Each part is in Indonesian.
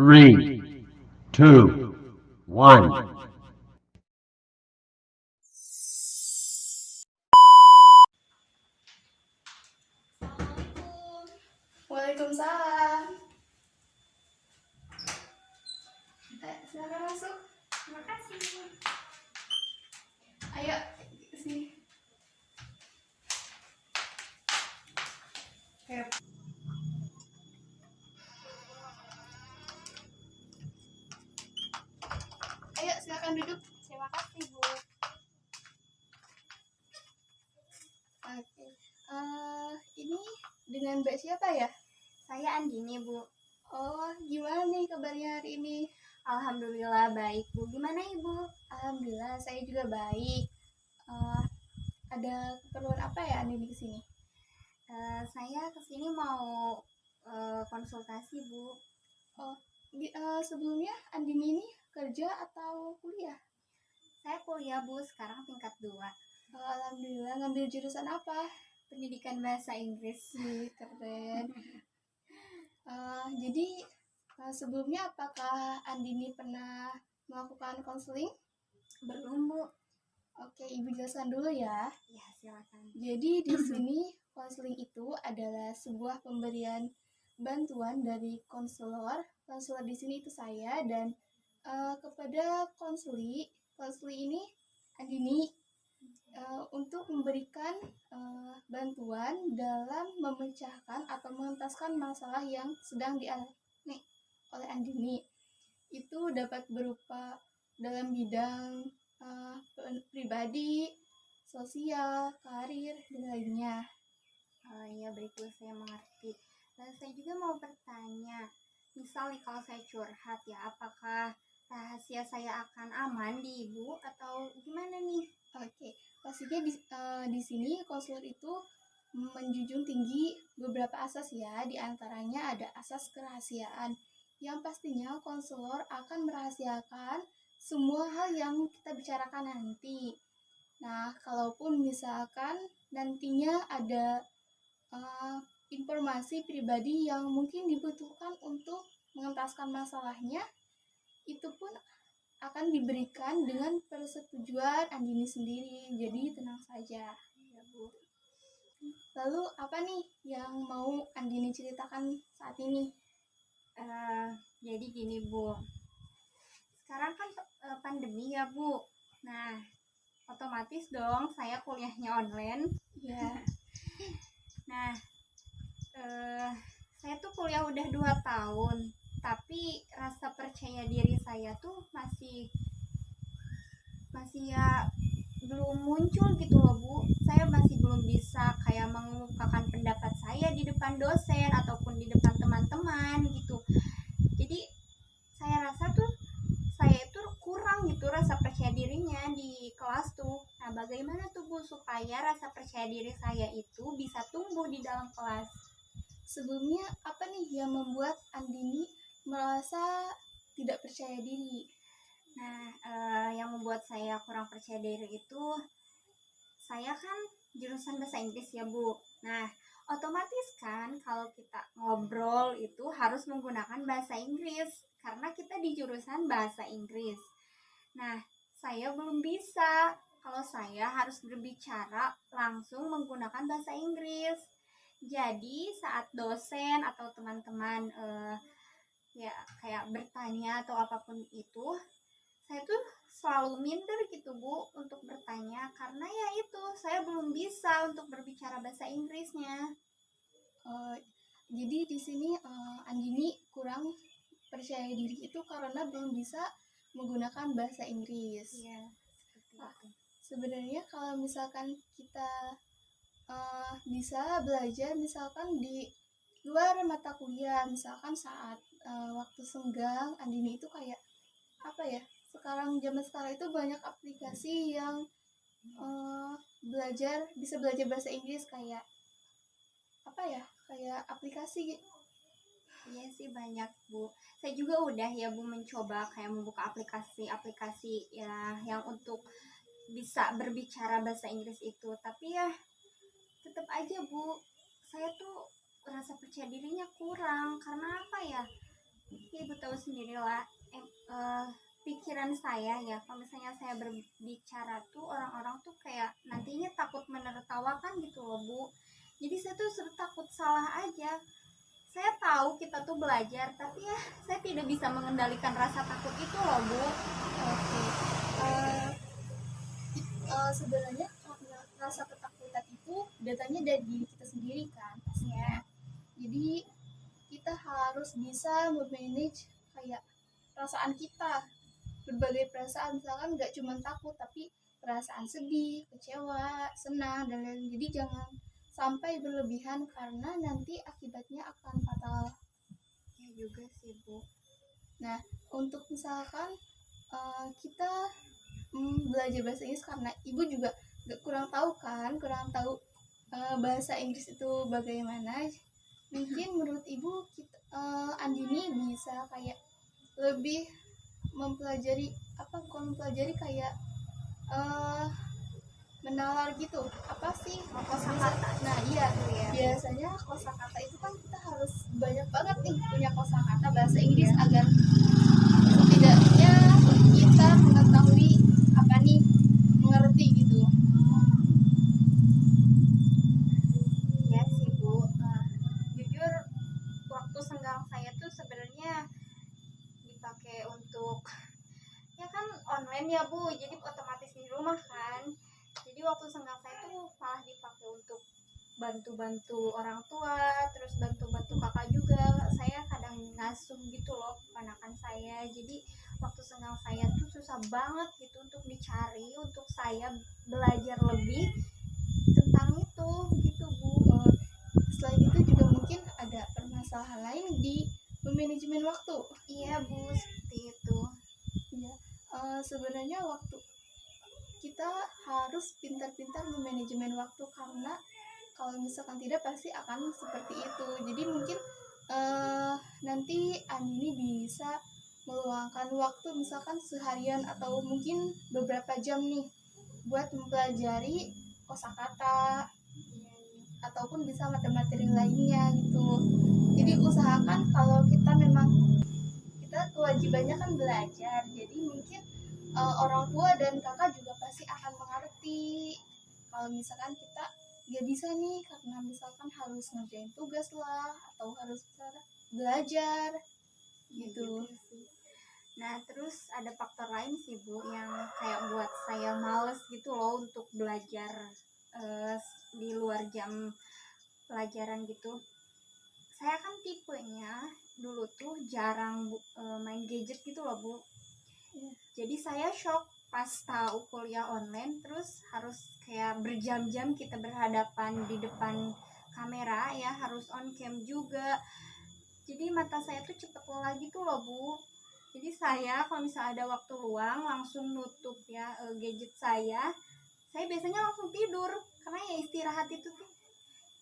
Three, two, one. Assalamualaikum. Waalaikumsalam. Silakan masuk. Terima kasih. Ayo sini. Ayo silakan duduk. Terima kasih, Bu. Oke. Ini dengan Mbak siapa ya? Saya Andini, Bu. Oh, gimana nih kabarnya hari ini? Alhamdulillah baik, Bu. Gimana Ibu? Alhamdulillah saya juga baik. Ada keperluan apa ya Andini di sini? Saya kesini mau konsultasi, Bu. Oh, sebelumnya Andini ini kerja atau kuliah? Saya kuliah, Bu, sekarang tingkat 2. Alhamdulillah, ngambil jurusan apa? Pendidikan Bahasa Inggris. Keren. Jadi sebelumnya apakah Andini pernah melakukan konseling? Belum, Bu. Oke, Ibu jelaskan dulu ya. Ya, silakan. Jadi di sini konseling itu adalah sebuah pemberian bantuan dari konselor. Konselor di sini itu saya dan kepada konseli ini Andini untuk memberikan bantuan dalam memecahkan atau mengentaskan masalah yang sedang dialami oleh Andini. Itu dapat berupa dalam bidang pribadi, sosial, karir, dan lainnya. Ya, baiklah, saya mengerti. Saya juga mau bertanya, misal nih kalau saya curhat ya, apakah rahasia saya akan aman di Ibu atau gimana nih? Oke, pastinya di sini konselor itu menjunjung tinggi beberapa asas ya, diantaranya ada asas kerahasiaan yang pastinya konselor akan merahasiakan semua hal yang kita bicarakan nanti. Nah, kalaupun misalkan nantinya ada informasi pribadi yang mungkin dibutuhkan untuk mengentaskan masalahnya, itu pun akan diberikan dengan persetujuan Andini sendiri, jadi tenang saja ya Bu. Lalu apa nih yang mau Andini ceritakan saat ini? Jadi gini, Bu, sekarang kan pandemi ya, Bu. Nah, otomatis dong saya kuliahnya online Ya. Nah, saya tuh kuliah udah 2 tahun, tapi rasa percaya diri saya tuh masih ya belum muncul gitu loh, Bu. Saya masih belum bisa kayak mengemukakan pendapat saya di depan dosen ataupun di depan teman-teman gitu. Jadi saya rasa tuh saya itu kurang gitu rasa percaya dirinya di kelas tuh. Nah, bagaimana tuh, Bu, supaya rasa percaya diri saya itu bisa tumbuh di dalam kelas? Sebelumnya apa nih yang membuat Andini merasa tidak percaya diri? Nah, yang membuat saya kurang percaya diri itu, saya kan jurusan bahasa Inggris ya, Bu. Nah, otomatis kan kalau kita ngobrol itu harus menggunakan bahasa Inggris karena kita di jurusan bahasa Inggris. Nah, saya belum bisa kalau saya harus berbicara langsung menggunakan bahasa Inggris. Jadi saat dosen atau teman-teman ya kayak bertanya atau apapun itu, saya tuh selalu minder gitu, Bu, untuk bertanya karena ya itu saya belum bisa untuk berbicara bahasa Inggrisnya. Jadi di sini Andini kurang percaya diri itu karena belum bisa menggunakan bahasa Inggris. Iya, seperti itu. Sebenarnya kalau misalkan kita bisa belajar misalkan di luar mata kuliah, misalkan saat waktu senggang, Andini itu kayak apa ya? Zaman sekarang itu banyak aplikasi yang bisa belajar bahasa Inggris kayak apa ya? Kayak aplikasi. Iya sih banyak, Bu. Saya juga udah ya, Bu, mencoba kayak membuka aplikasi-aplikasi ya yang untuk bisa berbicara bahasa Inggris itu. Tapi ya tetap aja, Bu, saya tuh rasa percaya dirinya kurang. Karena apa ya? Ibu tahu sendirilah, pikiran saya ya, kalau misalnya saya berbicara tuh orang-orang tuh kayak nantinya takut menertawakan gitu loh Bu. Jadi saya tuh takut salah aja. Saya tahu kita tuh belajar, tapi ya saya tidak bisa mengendalikan rasa takut itu loh Bu. Oke. Sebenarnya karena rasa ketakutan itu datanya dari diri kita sendiri kan pastinya. Jadi kita harus bisa memanage kayak perasaan kita, berbagai perasaan, misalkan nggak cuma takut tapi perasaan sedih, kecewa, senang dan lain-lain. Jadi jangan sampai berlebihan karena nanti akibatnya akan fatal. Ya juga sih Bu. Nah, untuk misalkan kita belajar bahasa Inggris karena ibu juga kurang tahu bahasa Inggris itu bagaimana. Mungkin menurut ibu Andini bisa kayak lebih mempelajari kayak menalar gitu, apa sih Kosakata. nah iya Ya. biasanya kosakata itu kan kita harus banyak banget nih punya kosakata bahasa Inggris agar setidaknya kita mengetahui apa nih, mengerti gitu. Ya sih Bu. Jujur waktu senggang saya tuh sebenarnya dipakai untuk ya kan online ya Bu, jadi otomatis di rumah kan. Jadi waktu senggang saya tuh malah dipakai untuk bantu-bantu orang tua, terus bantu-bantu kakak juga. Saya kadang ngasuh gitu loh keponakan saya. Jadi waktu senggang saya tuh susah banget gitu untuk dicari, untuk saya belajar lebih tentang itu gitu Bu. Selain itu juga mungkin ada permasalahan lain di manajemen waktu. Iya Bu, seperti itu. Ya, sebenarnya waktu kita harus pintar-pintar memanajemen waktu karena kalau misalkan tidak pasti akan seperti itu. Jadi mungkin nanti Andini bisa meluangkan waktu misalkan seharian atau mungkin beberapa jam nih buat mempelajari kosakata ataupun bisa materi lainnya gitu. Jadi usahakan kalau kita memang kita kewajibannya kan belajar, jadi mungkin orang tua dan kakak juga pasti akan mengerti kalau misalkan kita nggak bisa nih karena misalkan harus ngerjain tugas lah atau harus belajar gitu. Nah terus ada faktor lain sih Bu yang kayak buat saya males gitu loh untuk belajar di luar jam pelajaran gitu. Saya kan tipenya dulu tuh jarang main gadget gitu loh Bu. Jadi saya shock pas tahu kuliah online terus harus kayak berjam-jam kita berhadapan di depan kamera ya, harus on cam juga. Jadi mata saya tuh cepet lelah gitu loh Bu. Jadi saya kalau misalnya ada waktu luang langsung nutup ya gadget saya biasanya langsung tidur karena ya istirahat itu tuh.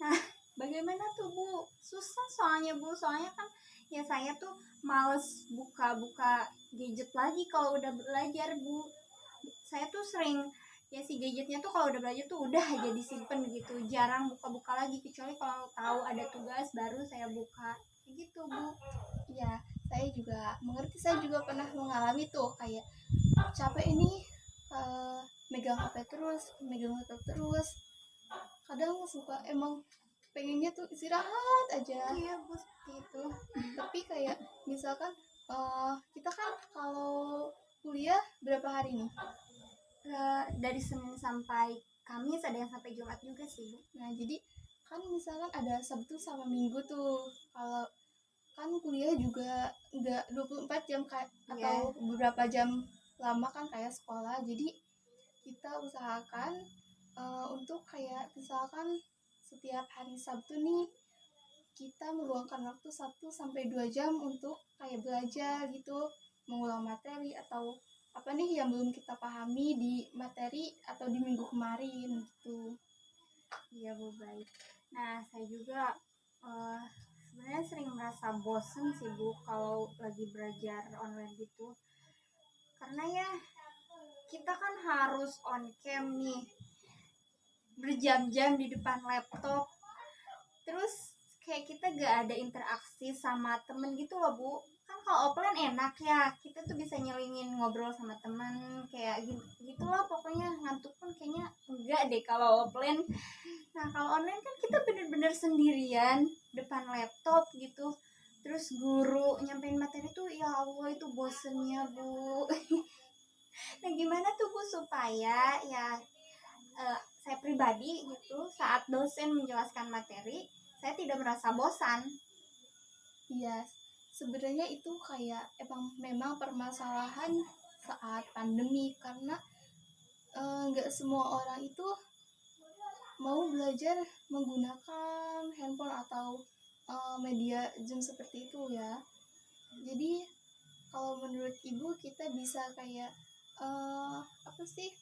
Nah bagaimana tuh Bu? Susah soalnya Bu, soalnya kan ya saya tuh males buka-buka gadget lagi kalau udah belajar Bu. Saya tuh sering ya si gadgetnya tuh kalau udah belajar tuh udah aja disimpan gitu, jarang buka-buka lagi kecuali kalau tahu ada tugas baru saya buka gitu Bu. Ya, saya juga mengerti, saya juga pernah mengalami tuh kayak capek ini megang HP terus, megang laptop terus. Kadang suka emang pengennya tuh istirahat aja. Iya Bu, seperti itu. Tapi kayak misalkan kita kan kalau kuliah berapa hari nih? Dari Senin sampai Kamis, ada yang sampai Jumat juga sih Bu. Nah, jadi kan misalkan ada Sabtu sama Minggu tuh. Kalau kan kuliah juga nggak 24 jam atau beberapa jam lama kan kayak sekolah. Jadi kita usahakan untuk kayak misalkan setiap hari Sabtu nih kita meluangkan waktu 1 sampai 2 jam untuk kayak belajar gitu, mengulang materi atau apa nih yang belum kita pahami di materi atau di minggu kemarin gitu. Iya Bu, baik. Nah saya juga sebenarnya sering merasa bosen sih Bu kalau lagi belajar online gitu, karena ya kita kan harus on cam nih berjam-jam di depan laptop, terus kayak kita gak ada interaksi sama temen gitu loh Bu. Kan kalau offline enak ya, kita tuh bisa nyelingin ngobrol sama teman kayak gitulah, pokoknya ngantuk pun kayaknya enggak deh kalau offline. Nah kalau online kan kita bener-bener sendirian depan laptop gitu, terus guru nyampein materi tuh ya Allah itu bosennya Bu. Nah gimana tuh Bu supaya ya saya pribadi gitu saat dosen menjelaskan materi saya tidak merasa bosan. Iya, sebenarnya itu kayak memang permasalahan saat pandemi karena nggak semua orang itu mau belajar menggunakan handphone atau media Zoom seperti itu ya. Jadi kalau menurut ibu kita bisa kayak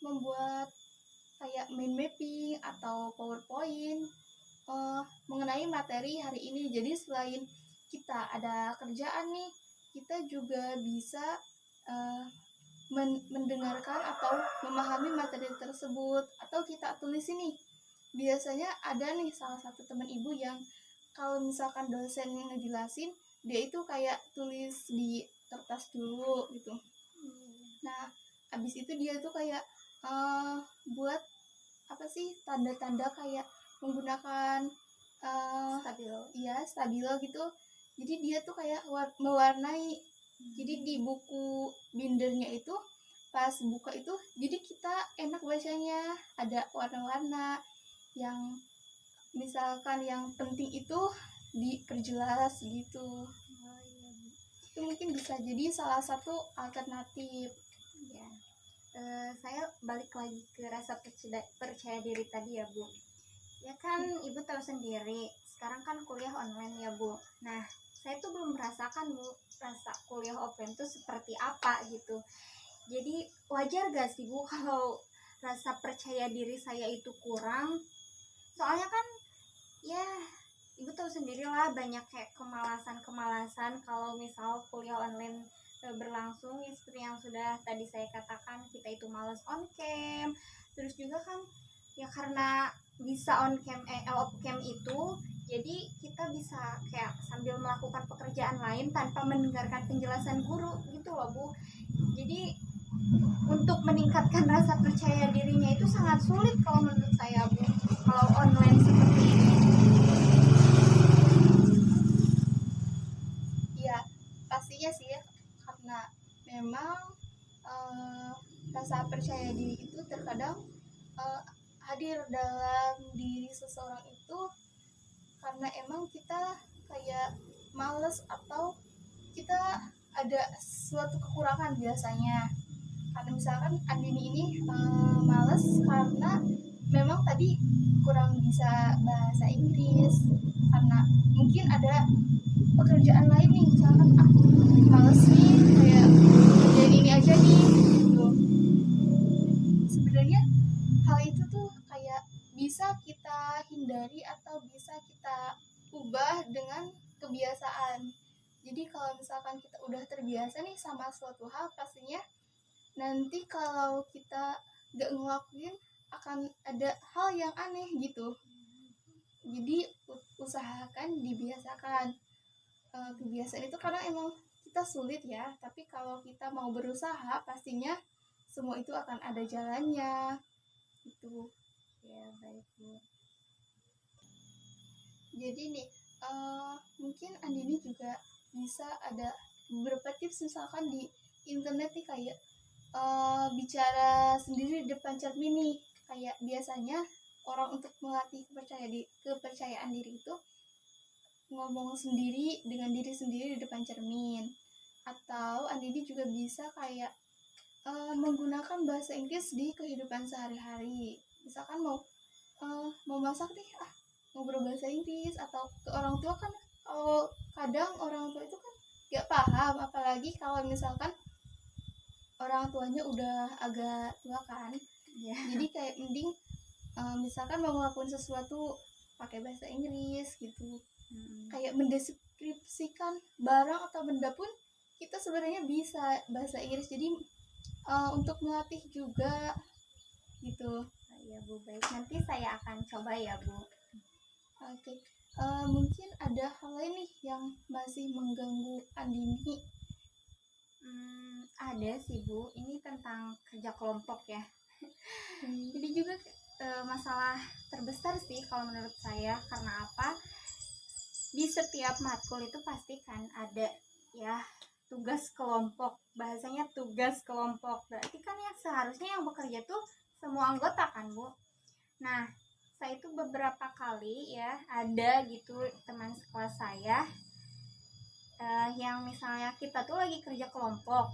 membuat kayak mind mapping atau PowerPoint mengenai materi hari ini. Jadi selain kita ada kerjaan nih, kita juga bisa mendengarkan atau memahami materi tersebut, atau kita tulis ini. Biasanya ada nih salah satu teman ibu yang kalau misalkan dosen ngejelasin, dia itu kayak tulis di kertas dulu gitu. Nah, abis itu dia tuh kayak buat tanda-tanda kayak menggunakan stabilo gitu. Jadi dia tuh kayak mewarnai. Jadi di buku bindernya itu pas buka itu, jadi kita enak bacanya, ada warna-warna yang misalkan yang penting itu diperjelas gitu. Itu mungkin bisa jadi salah satu alternatif. Ya, saya balik lagi ke rasa percaya diri tadi ya Bu. Ya kan Ibu tahu sendiri, sekarang kan kuliah online ya Bu. Nah, saya tuh belum merasakan Bu, rasa kuliah offline tuh seperti apa gitu. Jadi wajar gak sih Bu kalau rasa percaya diri saya itu kurang? Soalnya kan ya Ibu tahu sendiri lah, banyak kayak kemalasan kalau misal kuliah online berlangsung ya, seperti yang sudah tadi saya katakan, kita itu males on cam. Terus juga kan ya karena bisa on cam off cam itu, jadi kita bisa kayak sambil melakukan pekerjaan lain tanpa mendengarkan penjelasan guru gitu loh Bu. Jadi untuk meningkatkan rasa percaya dirinya itu sangat sulit kalau menurut saya Bu, kalau online seperti ini. Ya pastinya sih ya, karena memang rasa percaya diri itu terkadang hadir dalam diri seseorang itu karena emang kita kayak males atau kita ada suatu kekurangan biasanya. Karena misalkan Andini ini males karena memang tadi kurang bisa bahasa Inggris, karena mungkin ada pekerjaan lain nih, misalkan males nih kayak kerjaan ini aja nih gitu. Sebenarnya hal itu tuh kayak bisa kita hindari atau bisa kita ubah dengan kebiasaan. Jadi kalau misalkan kita udah terbiasa nih sama suatu hal, pastinya nanti kalau kita gak ngelakuin akan ada hal yang aneh gitu. Jadi usahakan dibiasakan. Kebiasaan itu karena emang kita sulit ya, tapi kalau kita mau berusaha pastinya semua itu akan ada jalannya gitu. Ya baik Bu. Jadi nih mungkin Andini juga bisa ada beberapa tips, misalkan di internet nih kayak bicara sendiri di depan cermin nih. Kayak biasanya orang untuk melatih kepercayaan diri itu ngomong sendiri dengan diri sendiri di depan cermin. Atau Andini juga bisa kayak menggunakan bahasa Inggris di kehidupan sehari-hari. Misalkan mau masak nih, ngobrol bahasa Inggris. Atau ke orang tua kan, kalau kadang orang tua itu kan gak paham, apalagi kalau misalkan orang tuanya udah agak tua kan. Jadi kayak mending misalkan mau ngelakuin sesuatu pakai bahasa Inggris gitu. Kayak mendeskripsikan barang atau benda pun kita sebenarnya bisa bahasa Inggris. Jadi untuk melatih juga gitu. Ya Bu, baik, nanti saya akan coba ya Bu. Oke. Mungkin ada hal lain nih yang masih mengganggu Andini Ada sih Bu, ini tentang kerja kelompok ya. Hmm, Jadi juga masalah terbesar sih kalau menurut saya, karena apa? Di setiap matkul itu pasti kan ada ya tugas kelompok, bahasanya tugas kelompok. Berarti kan yang seharusnya yang bekerja tuh semua anggota kan Bu. Nah, saya itu beberapa kali ya ada gitu teman sekelas saya yang misalnya kita tuh lagi kerja kelompok,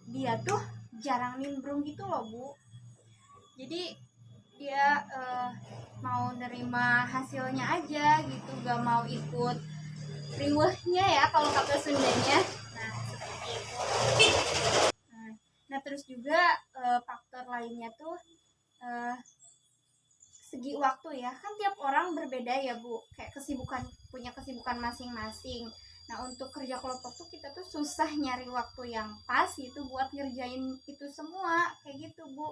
dia tuh jarang nimbrung gitu loh Bu. Jadi dia mau nerima hasilnya aja gitu, gak mau ikut riwehnya ya kalau kata Sundanya. Nah seperti itu. Nah terus juga faktor lainnya tuh segi waktu ya, kan tiap orang berbeda ya Bu, kayak kesibukan, punya kesibukan masing-masing. Nah untuk kerja kelompok tuh kita tuh susah nyari waktu yang pas gitu buat ngerjain itu semua kayak gitu Bu.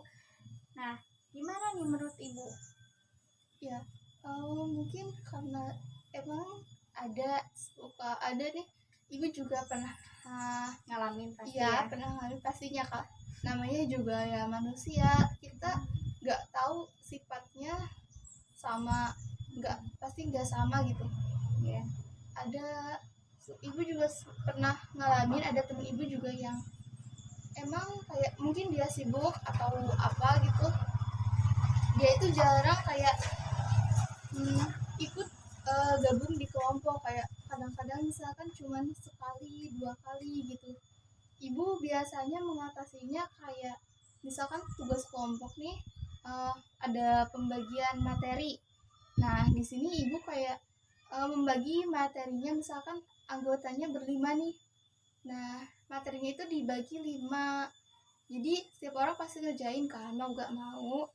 Nah gimana nih menurut Ibu? ya, mungkin karena emang ada nih, ibu juga pernah Ngalamin pasti iya ya. pernah ngalamin pastinya Kak. Namanya juga ya manusia, kita nggak tahu sifatnya sama, nggak sama gitu. Ya. Ada ibu juga pernah ngalamin, ada temen ibu juga yang emang kayak mungkin dia sibuk atau apa gitu, dia itu jarang kayak ikut gabung di kelompok, kayak kadang-kadang misalkan cuman sekali dua kali gitu. Ibu biasanya mengatasinya kayak misalkan tugas kelompok nih, ada pembagian materi. Nah di sini ibu kayak membagi materinya, misalkan anggotanya berlima nih. Nah materinya itu dibagi 5, jadi setiap orang pasti ngerjain kan, mau gak mau.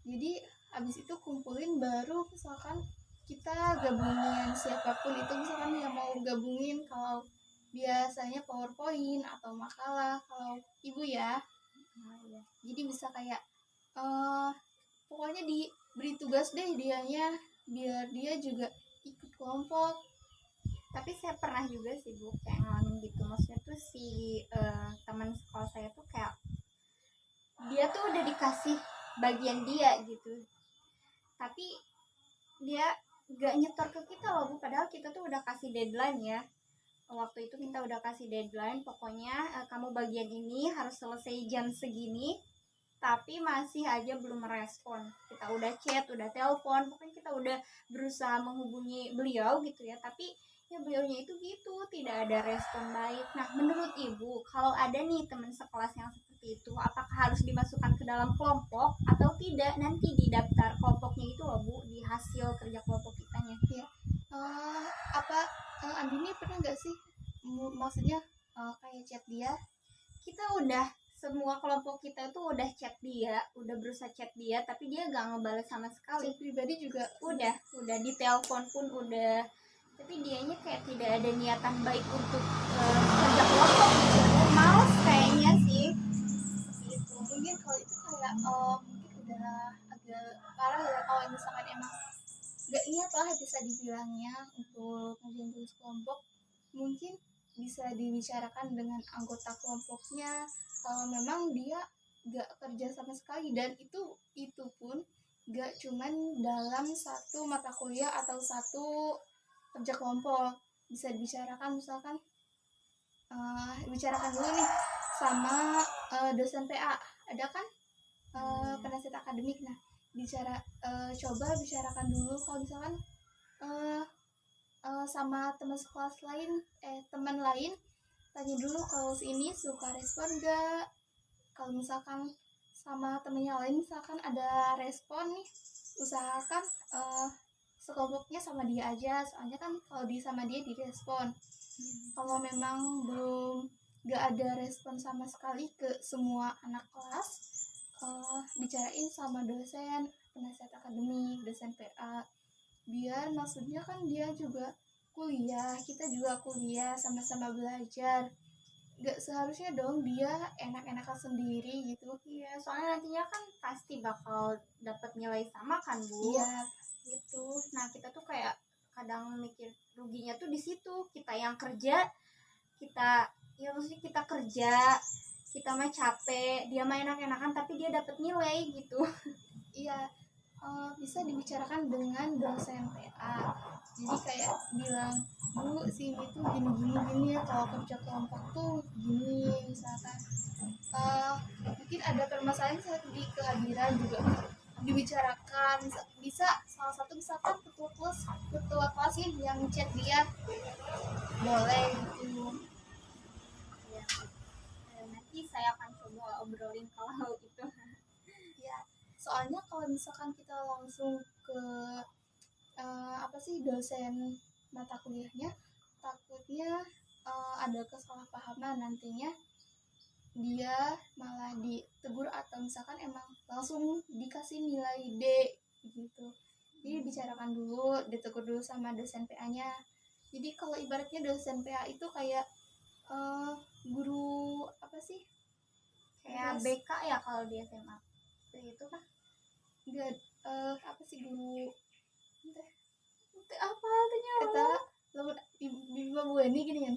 Jadi habis itu kumpulin, baru misalkan kita gabungin, siapapun itu misalkan yang mau gabungin, kalau biasanya PowerPoint atau makalah kalau ibu ya. Jadi bisa kayak pokoknya diberi tugas deh dianya, biar dia juga ikut kelompok. Tapi saya pernah juga sih Bu kayak ngalamin gitu, maksudnya tuh si teman sekolah saya tuh kayak dia tuh udah dikasih bagian dia gitu, tapi dia gak nyetor ke kita loh Bu, padahal kita tuh udah kasih deadline ya. Waktu itu kita udah kasih deadline, pokoknya kamu bagian ini harus selesai jam segini, tapi masih aja belum merespon. Kita udah chat, udah telepon, pokoknya kita udah berusaha menghubungi beliau gitu ya, tapi ya beliaunya itu gitu, tidak ada respon baik. Nah menurut Ibu, kalau ada nih teman sekelas yang seperti itu, apakah harus dimasukkan ke dalam kelompok atau tidak? Nanti di daftar kelompoknya itu loh Bu, di hasil kerja kelompok kitanya. Ya, Andini pernah nggak sih, maksudnya kayak chat dia? Kita udah, semua kelompok kita tuh udah chat dia, udah berusaha chat dia, tapi dia gak ngebales sama sekali. Chat pribadi juga Udah di telepon pun udah, tapi dianya kayak tidak ada niatan baik untuk kerja kelompok gitu. Males kayaknya sih. gitu. Mungkin kalau itu kayak mungkin udah agak parah ya, kalau misalkan emang nggak niat lah bisa dibilangnya untuk ngerjain tugas kelompok. Mungkin bisa dibicarakan dengan anggota kelompoknya kalau memang dia nggak kerja sama sekali, dan itu pun nggak cuman dalam satu mata kuliah atau satu kerja kelompok. Bisa dibicarakan, misalkan bicarakan dulu nih sama dosen PA, ada kan penasihat akademik. Nah coba bicarakan dulu kalau misalkan sama teman sekelas lain, teman lain, tanya dulu kalau si ini suka respon gak. Kalau misalkan sama temennya lain misalkan ada respon nih, usahakan sekelompoknya sama dia aja, soalnya kan kalau sama dia direspon. Kalau memang belum gak ada respon sama sekali ke semua anak kelas, bicarain sama dosen, penasihat akademik, dosen PA, biar maksudnya kan dia juga kuliah, kita juga kuliah, sama-sama belajar. Gak seharusnya dong dia enak-enakan sendiri gitu. Iya, soalnya nantinya kan pasti bakal dapat nilai sama kan Bu. Iya Gitu. Nah kita tuh kayak kadang mikir ruginya tuh di situ, kita yang kerja, kita ya maksudnya kita kerja, kita mah capek, dia mah enak-enakan tapi dia dapat nilai gitu. Iya, bisa dibicarakan dengan dosen PA. Jadi kayak bilang, Bu, si ini tuh gini ya, kalau kerja kelompok tuh gini, misalkan. Mungkin ada permasalahan saat di kehadiran juga dibicarakan. Bisa salah satu misalkan ketua kelas yang chat dia, boleh gitu. Ya. Nanti saya akan coba obrolin kalau itu. Ya, soalnya kalau misalkan kita langsung ke dosen mata kuliahnya, takutnya ada kesalahpahaman, nantinya dia malah ditegur atau misalkan emang langsung dikasih nilai D gitu. Jadi bicarakan dulu, ditegur dulu sama dosen PA-nya. Jadi kalau ibaratnya dosen PA itu kayak guru apa sih? Kayak Terus, BK ya kalau di SMA. Itu kan enggak, apa sih guru apa artinya? kata ibu Bu ini gini kan.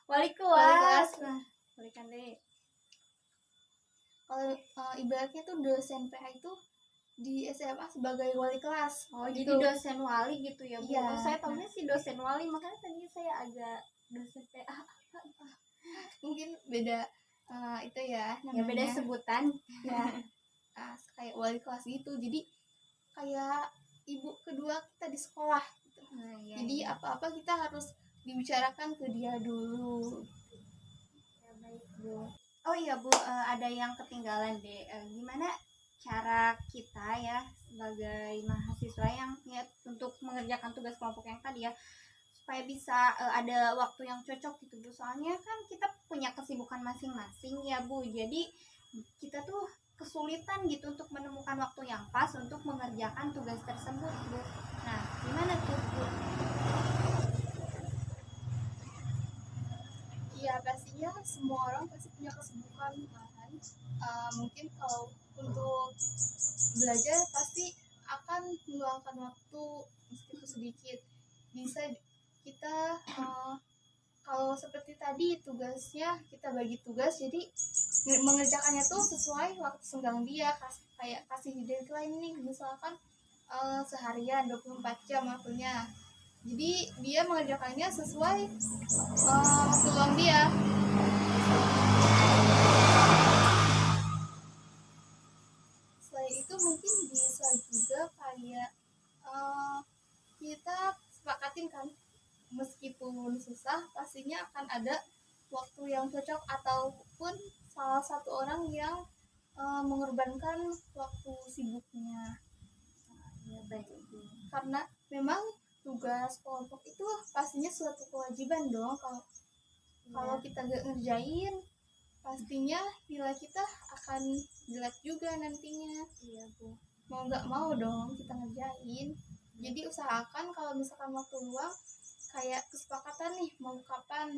Wali Wali kelas. kelas. Nah, balikan deh. Kalau ibaratnya tuh dosen PA itu di SMA sebagai wali kelas. Oh, gitu. jadi dosen wali gitu ya, Bu. Iya. Oh, saya tahunya sih dosen wali, makanya tadi saya agak dosen PA. Mungkin beda itu ya namanya. Ya beda sebutan. Ya. Kayak wali kelas gitu. Jadi kayak ibu kedua kita di sekolah gitu. Nah, iya, Jadi iya. apa-apa kita harus dibicarakan ke dia dulu. Ya, baik, Bu. Oh iya, Bu, ada yang ketinggalan deh. Gimana cara kita ya sebagai mahasiswa yang ya untuk mengerjakan tugas kelompok yang tadi ya, supaya bisa ada waktu yang cocok gitu, Bu. Soalnya kan kita punya kesibukan masing-masing ya, Bu. Jadi kita tuh kesulitan gitu untuk menemukan waktu yang pas untuk mengerjakan tugas tersebut, Bu. Nah, gimana tuh, Bu? Iya, pastinya semua orang pasti punya kesibukan kan. Mungkin kalau untuk belajar pasti akan meluangkan waktu meskipun sedikit. Bisa kita kalau seperti tadi tugasnya kita bagi tugas, jadi mengerjakannya tuh sesuai waktu senggang dia. Kayak kasih deadline nih, misalkan seharian 24 jam waktunya. Jadi dia mengerjakannya sesuai waktu luang dia. Selain itu mungkin bisa juga kayak kita sepakatin kan, meskipun susah pastinya akan ada waktu yang cocok ataupun salah satu orang yang mengorbankan waktu sibuknya. Ya, baik, Bu. Karena memang tugas kelompok itu pastinya suatu kewajiban dong. Kalau kita gak ngerjain, pastinya nilai kita akan jelek juga nantinya. Iya, Bu. Mau nggak mau dong kita ngerjain. Jadi usahakan kalau misalkan waktu luang, kayak kesepakatan nih mau kapan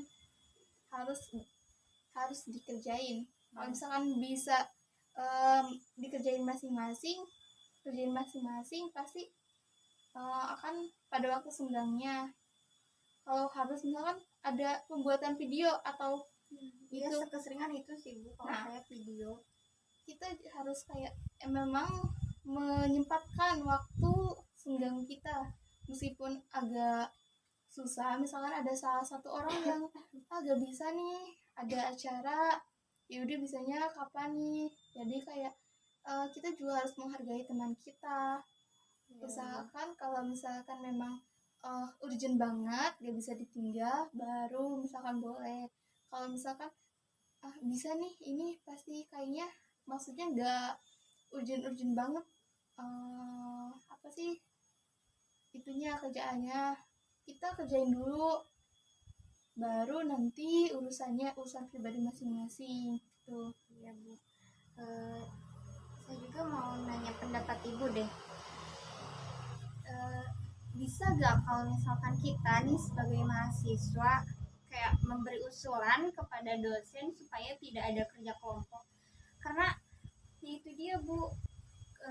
harus dikerjain. Kalau misalkan bisa dikerjain masing-masing, pasti akan pada waktu senggangnya. Kalau harus misalkan ada pembuatan video atau Iya, itu, keseringan itu sih, Bu, kalau Nah. saya video. kita harus kayak memang menyempatkan waktu senggang kita, meskipun agak susah. Misalkan ada salah satu orang yang agak bisa nih, ada acara, ya udah bisanya kapan nih. Jadi kayak kita juga harus menghargai teman kita. Usahakan kalau misalkan memang urgent banget gak bisa ditinggal, baru misalkan boleh. Kalau misalkan bisa nih, ini pasti kayaknya maksudnya gak urgent banget, apa sih itunya, kerjaannya kita kerjain dulu, baru nanti urusan pribadi masing-masing gitu. Iya, Bu. Saya juga mau nanya pendapat Ibu deh. Bisa gak kalau misalkan kita nih sebagai mahasiswa kayak memberi usulan kepada dosen supaya tidak ada kerja kelompok? Karena ya itu dia, Bu,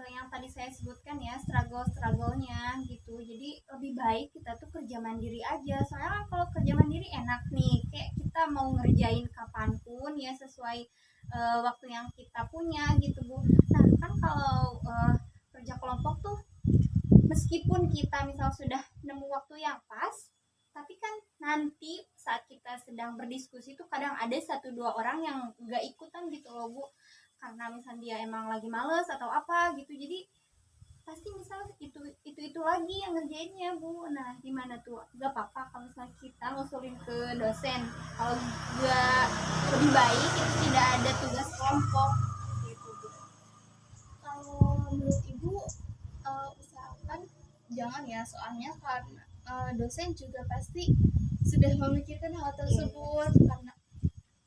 yang tadi saya sebutkan ya, struggle-nya gitu. Jadi lebih baik kita tuh kerja mandiri aja. Soalnya kan kalau kerja mandiri enak nih, kayak kita mau ngerjain kapanpun ya sesuai waktu yang kita punya gitu Bu. Nah kan kalau kerja kelompok tuh meskipun kita misal sudah nemu waktu yang pas, tapi kan nanti saat kita sedang berdiskusi tuh kadang ada satu dua orang yang nggak ikutan gitu loh Bu, karena misalnya dia emang lagi males atau apa gitu. Jadi pasti misal itu lagi yang ngerjainnya Bu. Nah gimana tuh, gak apa-apa kalau misalnya kita ngusulin ke dosen, kalau gak, lebih baik itu tidak ada tugas kelompok gitu Bu. Kalau menurut Ibu, usahakan jangan ya, soalnya karena dosen juga pasti sudah memikirkan hal tersebut. Karena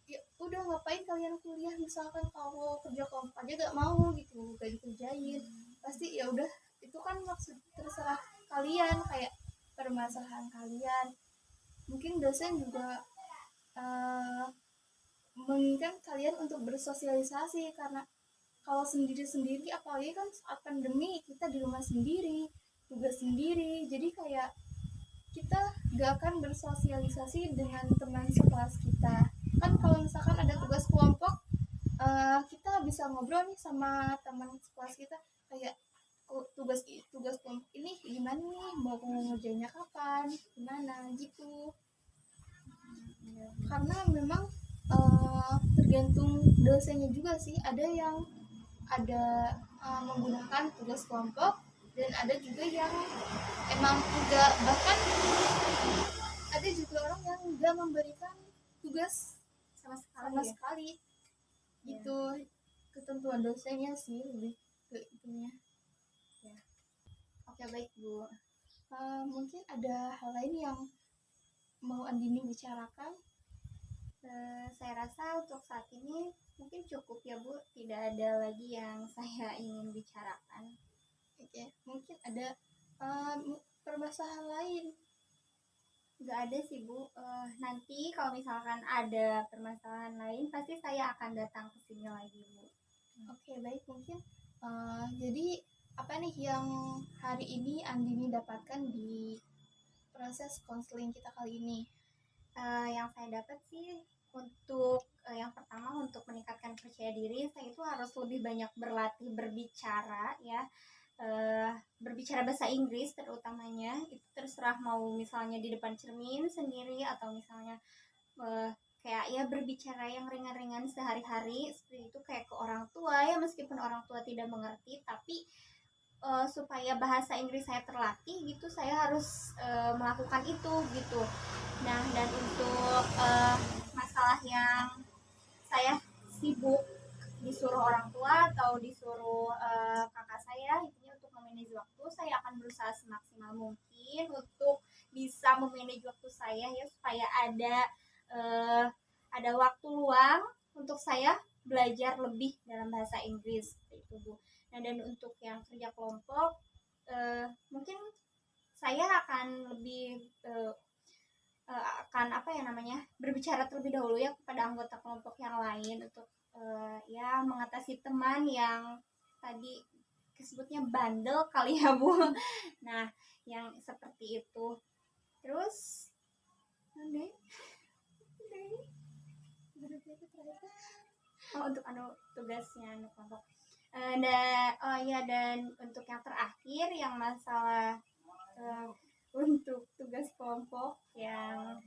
ya udah, ngapain kalian kuliah misalkan kalau kerja kelompok aja gak mau gitu, gak dikerjain. Pasti ya udah, itu kan maksud terserah kalian, kayak permasalahan kalian. Mungkin dosen juga menginginkan kalian untuk bersosialisasi, karena kalau sendiri-sendiri, apalagi kan saat pandemi kita di rumah sendiri, tugas sendiri, jadi kayak kita gak akan bersosialisasi dengan teman sekelas kita. Kan kalau misalkan ada tugas kelompok, kita bisa ngobrol nih sama teman sekelas kita, kayak tugas tugas kelompok ini gimana nih, mau ngerjainnya kapan, gimana gitu. Karena memang tergantung dosennya juga sih, ada yang menggunakan tugas kelompok, dan ada juga yang emang enggak, bahkan ada juga orang yang enggak memberikan tugas Sama sama sekali ya. sekali gitu. Ketentuan dosennya sih lebih ke itunya. Oke baik Bu. Mungkin ada hal lain yang mau Andini bicarakan? Saya rasa untuk saat ini mungkin cukup ya Bu, tidak ada lagi yang saya ingin bicarakan. Oke, mungkin ada permasalahan lain? Nggak ada sih Bu. Nanti kalau misalkan ada permasalahan lain pasti saya akan datang ke sini lagi Bu. Oke, baik. Mungkin jadi apa nih yang hari ini Andini dapatkan di proses konseling kita kali ini? Yang saya dapat sih untuk yang pertama, untuk meningkatkan percaya diri, saya itu harus lebih banyak berlatih berbicara ya. Berbicara bahasa Inggris terutamanya, itu terserah mau misalnya di depan cermin sendiri atau misalnya kayak ya berbicara yang ringan-ringan sehari-hari seperti itu, kayak ke orang tua ya, meskipun orang tua tidak mengerti, tapi supaya bahasa Inggris saya terlatih gitu, saya harus melakukan itu gitu. Nah dan untuk masalah yang saya sibuk disuruh orang tua atau disuruh kakak saya, intinya untuk memanage waktu, saya akan berusaha semaksimal mungkin untuk bisa memanage waktu saya ya, supaya ada waktu luang untuk saya belajar lebih dalam bahasa Inggris itu Bu. Nah dan untuk yang kerja kelompok, mungkin saya akan lebih akan apa ya namanya, berbicara terlebih dahulu ya kepada anggota kelompok yang lain untuk ya mengatasi teman yang tadi disebutnya bandel kali ya Bu. Nah yang seperti itu. Terus untuk tugasnya kelompok. Dan untuk yang terakhir, yang masalah untuk tugas kelompok yang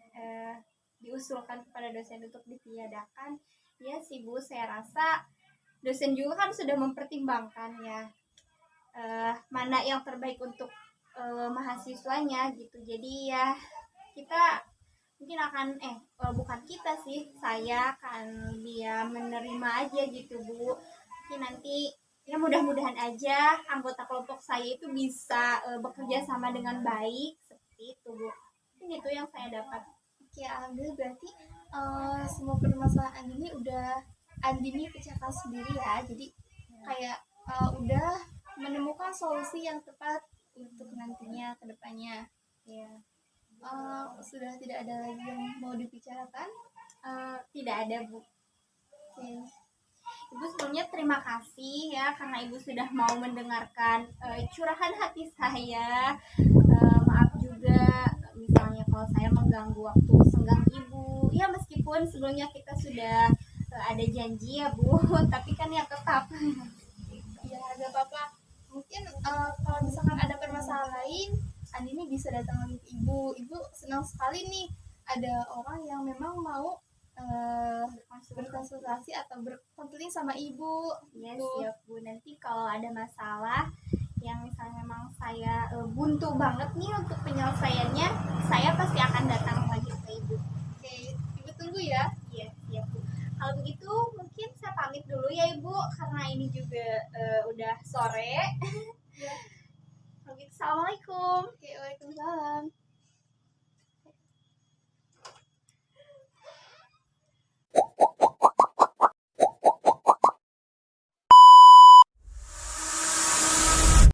diusulkan kepada dosen untuk ditiadakan, ya sih Bu, saya rasa dosen juga kan sudah mempertimbangkan ya mana yang terbaik untuk mahasiswanya gitu. Jadi ya kita mungkin akan bukan kita sih, saya akan dia menerima aja gitu Bu. Mungkin nanti ya mudah-mudahan aja anggota kelompok saya itu bisa bekerja sama dengan baik seperti itu Bu. Ini itu yang saya dapat. Oke, alhamdulillah, berarti semua permasalahan Andini udah Andini pecahkan sendiri ya. Jadi kayak udah menemukan solusi yang tepat untuk nantinya ke depannya. Ya. Sudah tidak ada lagi yang mau dibicarakan? Tidak ada Bu. Oke. Ibu sebelumnya terima kasih ya karena Ibu sudah mau mendengarkan curahan hati saya. Maaf juga misalnya kalau saya mengganggu waktu senggang Ibu. Ya meskipun sebelumnya kita sudah ada janji ya Bu, tapi kan ya tetap. Ya gak apa-apa. Mungkin kalau misalkan ada permasalahan lain, Andini bisa datang lagi ke ibu. Ibu senang sekali nih ada orang yang memang mau berkonsultasi atau berkonseling sama ibu. Ya Gitu. siap Bu, nanti kalau ada masalah yang misalnya memang saya buntu banget nih untuk penyelesaiannya, saya pasti akan datang lagi ke Ibu. Oke, ibu tunggu ya. Iya siap Bu. Kalau begitu mungkin saya pamit dulu ya Ibu, karena ini juga udah sore.